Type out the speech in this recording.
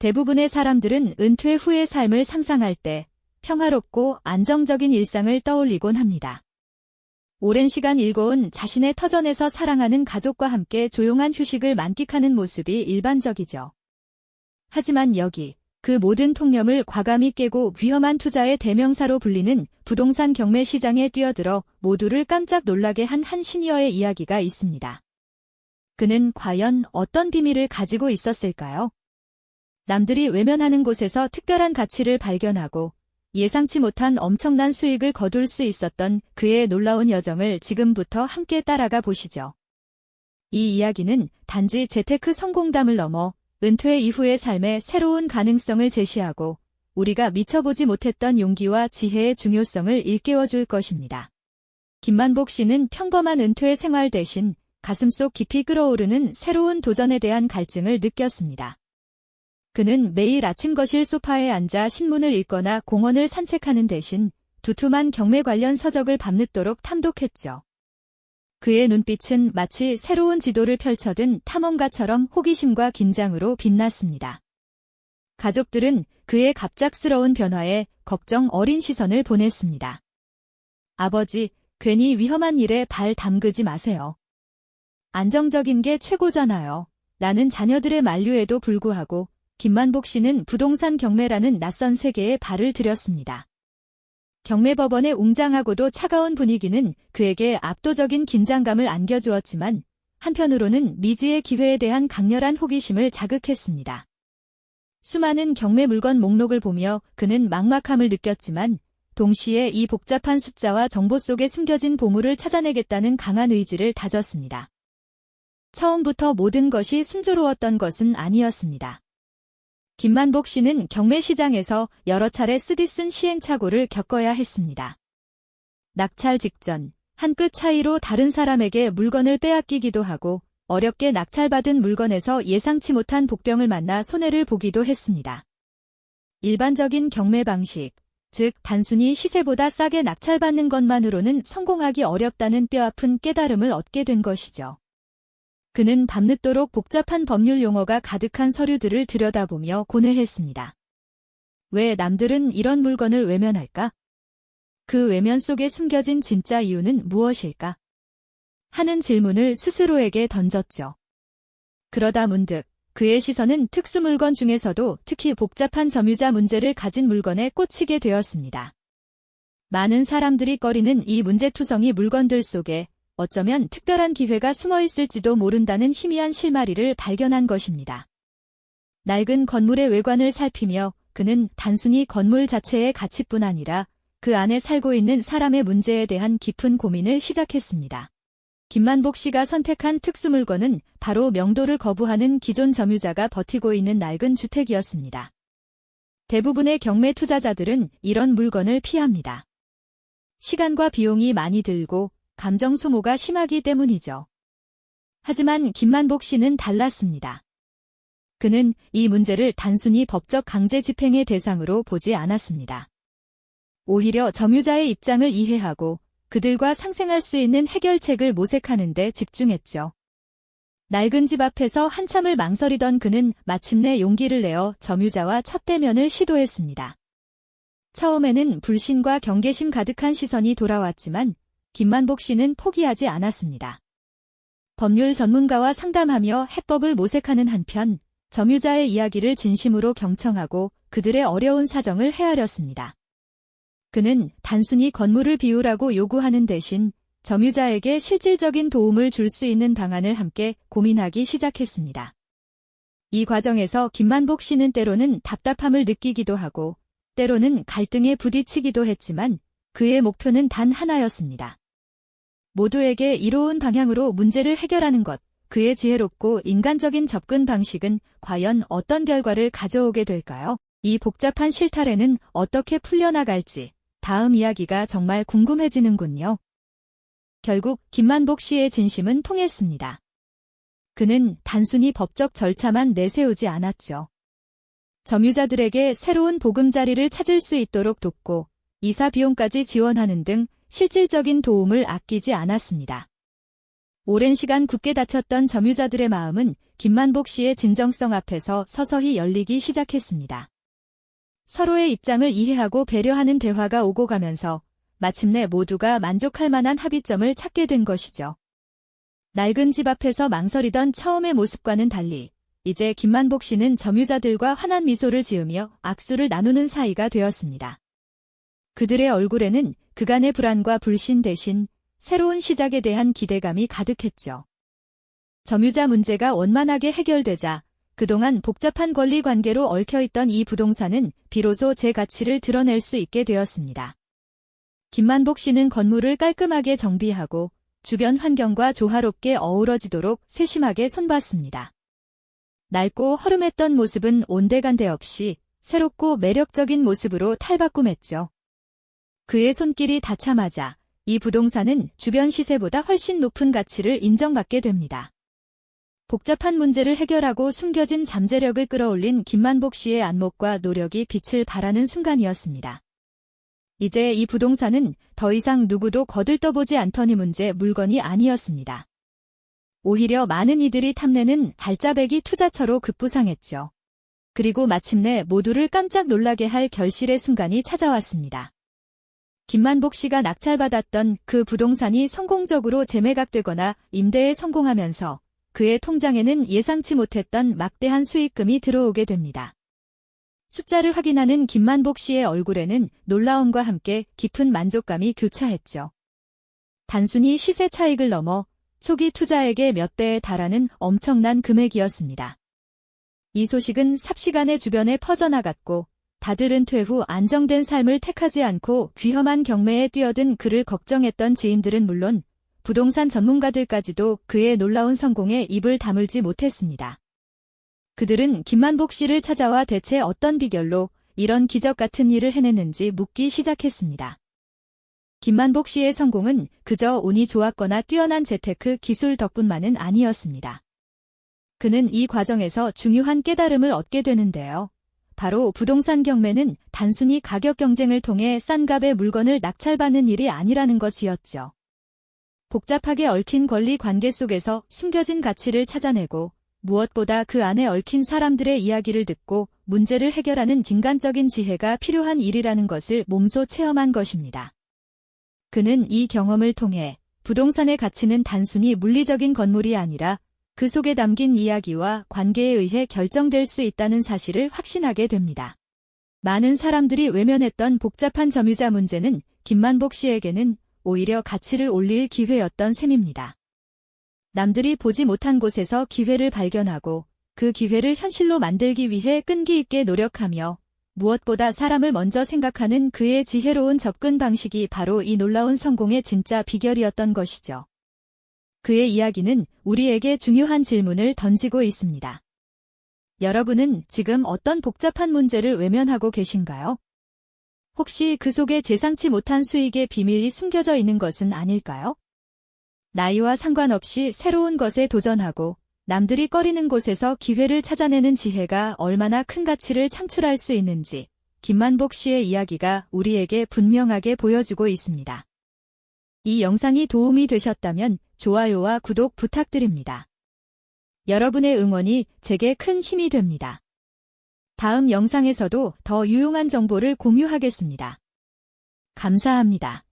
대부분의 사람들은 은퇴 후의 삶을 상상할 때 평화롭고 안정적인 일상을 떠올리곤 합니다. 오랜 시간 일궈온 자신의 터전에서 사랑하는 가족과 함께 조용한 휴식을 만끽하는 모습이 일반적이죠. 하지만 여기, 그 모든 통념을 과감히 깨고 위험한 투자의 대명사로 불리는 부동산 경매 시장에 뛰어들어 모두를 깜짝 놀라게 한 시니어의 이야기가 있습니다. 그는 과연 어떤 비밀을 가지고 있었을까요? 남들이 외면하는 곳에서 특별한 가치를 발견하고 예상치 못한 엄청난 수익을 거둘 수 있었던 그의 놀라운 여정을 지금부터 함께 따라가 보시죠. 이 이야기는 단지 재테크 성공담을 넘어 은퇴 이후의 삶의 새로운 가능성을 제시하고 우리가 미쳐보지 못했던 용기와 지혜의 중요성을 일깨워줄 것입니다. 김만복 씨는 평범한 은퇴 생활 대신 가슴속 깊이 끓어오르는 새로운 도전에 대한 갈증을 느꼈습니다. 그는 매일 아침 거실 소파에 앉아 신문을 읽거나 공원을 산책하는 대신 두툼한 경매 관련 서적을 밤늦도록 탐독했죠. 그의 눈빛은 마치 새로운 지도를 펼쳐든 탐험가처럼 호기심과 긴장으로 빛났습니다. 가족들은 그의 갑작스러운 변화에 걱정 어린 시선을 보냈습니다. 아버지, 괜히 위험한 일에 발 담그지 마세요. 안정적인 게 최고잖아요. 라는 자녀들의 만류에도 불구하고 김만복 씨는 부동산 경매라는 낯선 세계에 발을 들였습니다. 경매법원의 웅장하고도 차가운 분위기는 그에게 압도적인 긴장감을 안겨주었지만 한편으로는 미지의 기회에 대한 강렬한 호기심을 자극했습니다. 수많은 경매 물건 목록을 보며 그는 막막함을 느꼈지만 동시에 이 복잡한 숫자와 정보 속에 숨겨진 보물을 찾아내겠다는 강한 의지를 다졌습니다. 처음부터 모든 것이 순조로웠던 것은 아니었습니다. 김만복 씨는 경매 시장에서 여러 차례 쓰디쓴 시행착오를 겪어야 했습니다. 낙찰 직전, 한 끗 차이로 다른 사람에게 물건을 빼앗기기도 하고 어렵게 낙찰받은 물건에서 예상치 못한 복병을 만나 손해를 보기도 했습니다. 일반적인 경매 방식, 즉 단순히 시세보다 싸게 낙찰받는 것만으로는 성공하기 어렵다는 뼈아픈 깨달음을 얻게 된 것이죠. 그는 밤늦도록 복잡한 법률 용어가 가득한 서류들을 들여다보며 고뇌했습니다. 왜 남들은 이런 물건을 외면할까? 그 외면 속에 숨겨진 진짜 이유는 무엇일까? 하는 질문을 스스로에게 던졌죠. 그러다 문득 그의 시선은 특수물건 중에서도 특히 복잡한 점유자 문제를 가진 물건에 꽂히게 되었습니다. 많은 사람들이 꺼리는 이 문제투성이 물건들 속에 어쩌면 특별한 기회가 숨어 있을지도 모른다는 희미한 실마리를 발견한 것입니다. 낡은 건물의 외관을 살피며 그는 단순히 건물 자체의 가치뿐 아니라 그 안에 살고 있는 사람의 문제에 대한 깊은 고민을 시작했습니다. 김만복 씨가 선택한 특수물건은 바로 명도를 거부하는 기존 점유자가 버티고 있는 낡은 주택이었습니다. 대부분의 경매 투자자들은 이런 물건을 피합니다. 시간과 비용이 많이 들고 감정 소모가 심하기 때문이죠. 하지만 김만복 씨는 달랐습니다. 그는 이 문제를 단순히 법적 강제 집행의 대상으로 보지 않았습니다. 오히려 점유자의 입장을 이해하고 그들과 상생할 수 있는 해결책을 모색하는 데 집중했죠. 낡은 집 앞에서 한참을 망설이던 그는 마침내 용기를 내어 점유자와 첫 대면을 시도했습니다. 처음에는 불신과 경계심 가득한 시선이 돌아왔지만 김만복 씨는 포기하지 않았습니다. 법률 전문가와 상담하며 해법을 모색하는 한편 점유자의 이야기를 진심으로 경청하고 그들의 어려운 사정을 헤아렸습니다. 그는 단순히 건물을 비우라고 요구하는 대신 점유자에게 실질적인 도움을 줄 수 있는 방안을 함께 고민하기 시작했습니다. 이 과정에서 김만복 씨는 때로는 답답함을 느끼기도 하고 때로는 갈등에 부딪히기도 했지만 그의 목표는 단 하나였습니다. 모두에게 이로운 방향으로 문제를 해결하는 것, 그의 지혜롭고 인간적인 접근 방식은 과연 어떤 결과를 가져오게 될까요? 이 복잡한 실타래는 어떻게 풀려나갈지 다음 이야기가 정말 궁금해지는군요. 결국 김만복 씨의 진심은 통했습니다. 그는 단순히 법적 절차만 내세우지 않았죠. 점유자들에게 새로운 보금자리를 찾을 수 있도록 돕고 이사 비용까지 지원하는 등 실질적인 도움을 아끼지 않았습니다. 오랜 시간 굳게 닫혔던 점유자들의 마음은 김만복 씨의 진정성 앞에서 서서히 열리기 시작했습니다. 서로의 입장을 이해하고 배려하는 대화가 오고 가면서 마침내 모두가 만족할 만한 합의점을 찾게 된 것이죠. 낡은 집 앞에서 망설이던 처음의 모습과는 달리 이제 김만복 씨는 점유자들과 환한 미소를 지으며 악수를 나누는 사이가 되었습니다. 그들의 얼굴에는 그간의 불안과 불신 대신 새로운 시작에 대한 기대감이 가득했죠. 점유자 문제가 원만하게 해결되자 그동안 복잡한 권리 관계로 얽혀있던 이 부동산은 비로소 제 가치를 드러낼 수 있게 되었습니다. 김만복 씨는 건물을 깔끔하게 정비하고 주변 환경과 조화롭게 어우러지도록 세심하게 손봤습니다. 낡고 허름했던 모습은 온데간데 없이 새롭고 매력적인 모습으로 탈바꿈했죠. 그의 손길이 닿자마자 이 부동산은 주변 시세보다 훨씬 높은 가치를 인정받게 됩니다. 복잡한 문제를 해결하고 숨겨진 잠재력을 끌어올린 김만복 씨의 안목과 노력이 빛을 발하는 순간이었습니다. 이제 이 부동산은 더 이상 누구도 거들떠보지 않더니 문제 물건이 아니었습니다. 오히려 많은 이들이 탐내는 달짜배기 투자처로 급부상했죠. 그리고 마침내 모두를 깜짝 놀라게 할 결실의 순간이 찾아왔습니다. 김만복 씨가 낙찰받았던 그 부동산이 성공적으로 재매각되거나 임대에 성공하면서 그의 통장에는 예상치 못했던 막대한 수익금이 들어오게 됩니다. 숫자를 확인하는 김만복 씨의 얼굴에는 놀라움과 함께 깊은 만족감이 교차했죠. 단순히 시세 차익을 넘어 초기 투자액의 몇 배에 달하는 엄청난 금액이었습니다. 이 소식은 삽시간에 주변에 퍼져나갔고 다들 은퇴 후 안정된 삶을 택하지 않고 위험한 경매에 뛰어든 그를 걱정했던 지인들은 물론 부동산 전문가들까지도 그의 놀라운 성공에 입을 다물지 못했습니다. 그들은 김만복 씨를 찾아와 대체 어떤 비결로 이런 기적 같은 일을 해냈는지 묻기 시작했습니다. 김만복 씨의 성공은 그저 운이 좋았거나 뛰어난 재테크 기술 덕분만은 아니었습니다. 그는 이 과정에서 중요한 깨달음을 얻게 되는데요. 바로 부동산 경매는 단순히 가격 경쟁을 통해 싼 값의 물건을 낙찰받는 일이 아니라는 것이었죠. 복잡하게 얽힌 권리 관계 속에서 숨겨진 가치를 찾아내고 무엇보다 그 안에 얽힌 사람들의 이야기를 듣고 문제를 해결하는 인간적인 지혜가 필요한 일이라는 것을 몸소 체험한 것입니다. 그는 이 경험을 통해 부동산의 가치는 단순히 물리적인 건물이 아니라 그 속에 담긴 이야기와 관계에 의해 결정될 수 있다는 사실을 확신하게 됩니다. 많은 사람들이 외면했던 복잡한 점유자 문제는 김만복 씨에게는 오히려 가치를 올릴 기회였던 셈입니다. 남들이 보지 못한 곳에서 기회를 발견하고 그 기회를 현실로 만들기 위해 끈기 있게 노력하며 무엇보다 사람을 먼저 생각하는 그의 지혜로운 접근 방식이 바로 이 놀라운 성공의 진짜 비결이었던 것이죠. 그의 이야기는 우리에게 중요한 질문을 던지고 있습니다. 여러분은 지금 어떤 복잡한 문제를 외면하고 계신가요? 혹시 그 속에 예상치 못한 수익의 비밀이 숨겨져 있는 것은 아닐까요? 나이와 상관없이 새로운 것에 도전하고 남들이 꺼리는 곳에서 기회를 찾아내는 지혜가 얼마나 큰 가치를 창출할 수 있는지 김만복 씨의 이야기가 우리에게 분명하게 보여주고 있습니다. 이 영상이 도움이 되셨다면 좋아요와 구독 부탁드립니다. 여러분의 응원이 제게 큰 힘이 됩니다. 다음 영상에서도 더 유용한 정보를 공유하겠습니다. 감사합니다.